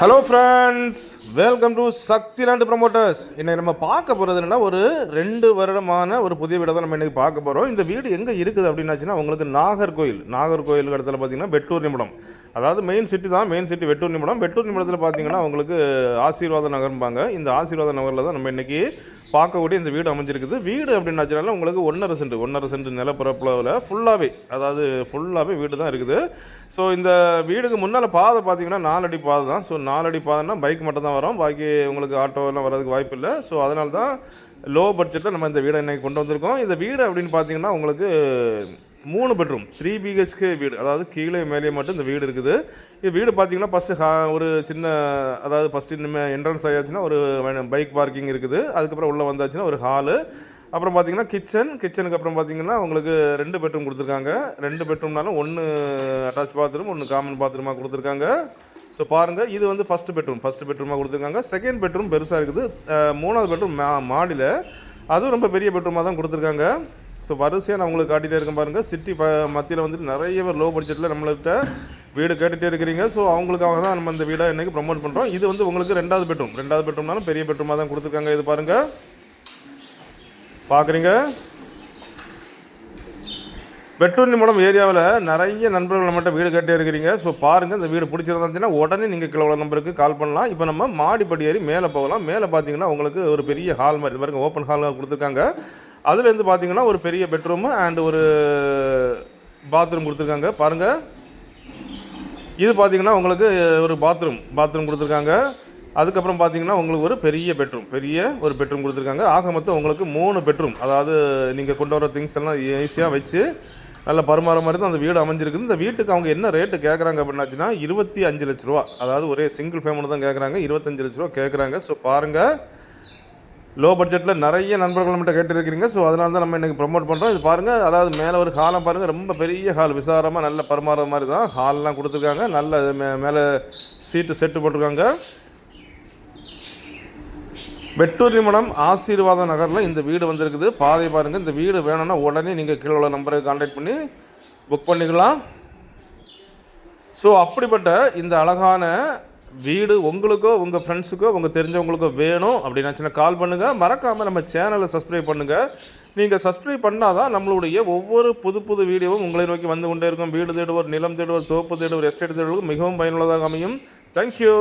Hello friends, welcome to Sakthiland promoters. இன்னைக்கு நம்ம பார்க்க போகிறது என்னன்னா, ஒரு 2 வருடமான ஒரு புதிய வீடை தான் நம்ம இன்றைக்கி பார்க்க போகிறோம். இந்த வீடு எங்கே இருக்குது அப்படின்னாச்சுன்னா, உங்களுக்கு நாகர்கோயில் இடத்துல பார்த்தீங்கன்னா வெட்டூர் நிமிடம். அதாவது மெயின் சிட்டி தான், மெயின் சிட்டி வெட்டூர் நிமிடம். வெட்டூர் நிமிடத்தில் பார்த்தீங்கன்னா உங்களுக்கு ஆசீர்வாத நகர்பாங்க. இந்த ஆசீர்வாத நகரில் தான் நம்ம இன்றைக்கி பார்க்கக்கூடிய இந்த வீடு அமைஞ்சிருக்குது. வீடு அப்படின்னாச்சுனால உங்களுக்கு 1.5 சென்ட் நிலப்பரப்பில் ஃபுல்லாகவே வீடு தான் இருக்குது. ஸோ இந்த வீடுக்கு முன்னால் பாதை பார்த்தீங்கன்னா 4 அடி பாதை தான். ஸோ 4 அடி பாதைன்னா பைக் மட்டும் தான் வரும், பாக்கி உங்களுக்கு ஆட்டோ எல்லாம் வர்றதுக்கு வாய்ப்பு இல்லை. ஸோ அதனால தான் லோ பட்ஜெட்டில் நம்ம இந்த வீடை இன்றைக்கி கொண்டு வந்திருக்கோம். இந்த வீடு அப்படின்னு பார்த்தீங்கன்னா உங்களுக்கு 3 பெட்ரூம் 3 BHK வீடு, அதாவது கீழே மேலே மட்டும் இந்த வீடு இருக்குது. இந்த வீடு பார்த்தீங்கன்னா ஃபஸ்ட்டு ஒரு சின்ன, அதாவது ஃபஸ்ட்டு இனிமேல் என்ட்ரன்ஸ் ஆயாச்சுன்னா ஒரு பைக் பார்க்கிங் இருக்குது. அதுக்கப்புறம் உள்ளே வந்தாச்சுன்னா ஒரு ஹாலு, அப்புறம் பார்த்தீங்கன்னா கிச்சனுக்கு அப்புறம் பார்த்தீங்கன்னா உங்களுக்கு 2 பெட்ரூம் கொடுத்துருக்காங்க. 2 பெட்ரூம்னாலும் 1 அட்டாச் பாத்ரூம், 1 காமன் பாத்ரூமாக கொடுத்துருக்காங்க. ஸோ பாருங்கள், இது வந்து ஃபஸ்ட்டு பெட்ரூமாக கொடுத்துருக்காங்க. செகண்ட் பெட்ரூம் பெருசாக இருக்குது. 3வது பெட்ரூம் மாடியில், அதுவும் ரொம்ப பெரிய பெட்ரூமாக தான் கொடுத்துருக்காங்க. ஸோ வரிசையாக நான் உங்களுக்கு காட்டிகிட்டே இருக்கேன் பாருங்கள். சிட்டி மத்தியில் வந்துட்டு நிறைய பேர் லோ பட்ஜெட்டில் நம்மள்கிட்ட வீடு கேட்டுகிட்டே இருக்கிறீங்க. ஸோ அவங்களுக்காக தான் நம்ம இந்த வீடை இன்றைக்கி ப்ரமோட் பண்ணுறோம். இது வந்து உங்களுக்கு 2வது பெட்ரூம்னாலும் பெரிய பெட்ரூமாக தான் கொடுத்துருக்காங்க. இது பாருங்கள், பார்க்குறீங்க. வெட்டூர் நிமிடம் ஏரியாவில் நிறைய நண்பர்கள் நம்மகிட்ட வீடு கேட்டே இருக்கிறீங்க. ஸோ பாருங்கள், இந்த வீடு பிடிச்சிருந்துச்சுன்னா உடனே நீங்கள் கிலோ நம்பருக்கு கால் பண்ணலாம். இப்போ நம்ம மாடிப்படி ஏறி மேலே போகலாம். மேலே பார்த்தீங்கன்னா உங்களுக்கு ஒரு பெரிய ஹால் மாதிரி பாருங்கள், ஓப்பன் ஹாலாக கொடுத்துருக்காங்க. அதுலேருந்து பார்த்தீங்கன்னா ஒரு பெரிய பெட்ரூமு அண்ட் ஒரு பாத்ரூம் கொடுத்துருக்காங்க. பாருங்கள், இது பார்த்தீங்கன்னா உங்களுக்கு ஒரு பாத்ரூம் கொடுத்துருக்காங்க. அதுக்கப்புறம் பார்த்தீங்கன்னா உங்களுக்கு ஒரு பெரிய பெட்ரூம் கொடுத்துருக்காங்க. ஆக மொத்தம் உங்களுக்கு 3 பெட்ரூம், அதாவது நீங்கள் கொண்டு வர திங்ஸ் எல்லாம் ஈஸியாக வச்சு நல்ல பரிமாற மாதிரி தான் அந்த வீடு அமைஞ்சிருக்குது. இந்த வீட்டுக்கு அவங்க என்ன ரேட்டு கேட்குறாங்க அப்படின்னாச்சுன்னா 25 லட்ச ரூபா, அதாவது ஒரே சிங்கிள் ஃபேமிலி தான் கேட்குறாங்க. 25 லட்ச ரூபா கேட்குறாங்க. ஸோ பாருங்கள், லோ பட்ஜெட்டில் நிறைய நண்பர்கள் மட்டும் கேட்டுருக்கிறீங்க. ஸோ அதனால தான் நம்ம இன்றைக்கி ப்ரமோட் பண்ணுறோம். இது பாருங்கள், அதாவது மேலே ஒரு ஹாலம் பாருங்கள், ரொம்ப பெரிய ஹால், விசாரமாக நல்ல பரிமாற மாதிரி தான் ஹால்லாம் கொடுத்துருக்காங்க. நல்ல மேலே சீட்டு செட்டு போட்டிருக்காங்க. வெட்டூர் நிமிடம் ஆசீர்வாத நகரில் இந்த வீடு வந்திருக்குது. பாதை பாருங்கள். இந்த வீடு வேணும்னா உடனே நீங்கள் கீழே உள்ள நம்பரை கான்டாக்ட் பண்ணி புக் பண்ணிக்கலாம். ஸோ அப்படிப்பட்ட இந்த அழகான வீடு உங்களுக்கோ உங்கள் ஃப்ரெண்ட்ஸுக்கோ உங்கள் தெரிஞ்சவங்களுக்கோ வேணும் அப்படின்னாச்சுன்னா கால் பண்ணுங்கள். மறக்காமல் நம்ம சேனலை சப்ஸ்கிரைப் பண்ணுங்கள். நீங்கள் சப்ஸ்கிரைப் பண்ணால் தான் நம்மளுடைய ஒவ்வொரு புது வீடியோவும் உங்களை நோக்கி வந்து கொண்டே இருக்கும். வீடு தேடுவோர், நிலம் தேடுவோர், தோப்பு தேடுவோர், எஸ்டேட் தேடுவோர் மிகவும் பயனுள்ளதாக அமையும். தேங்க்யூ.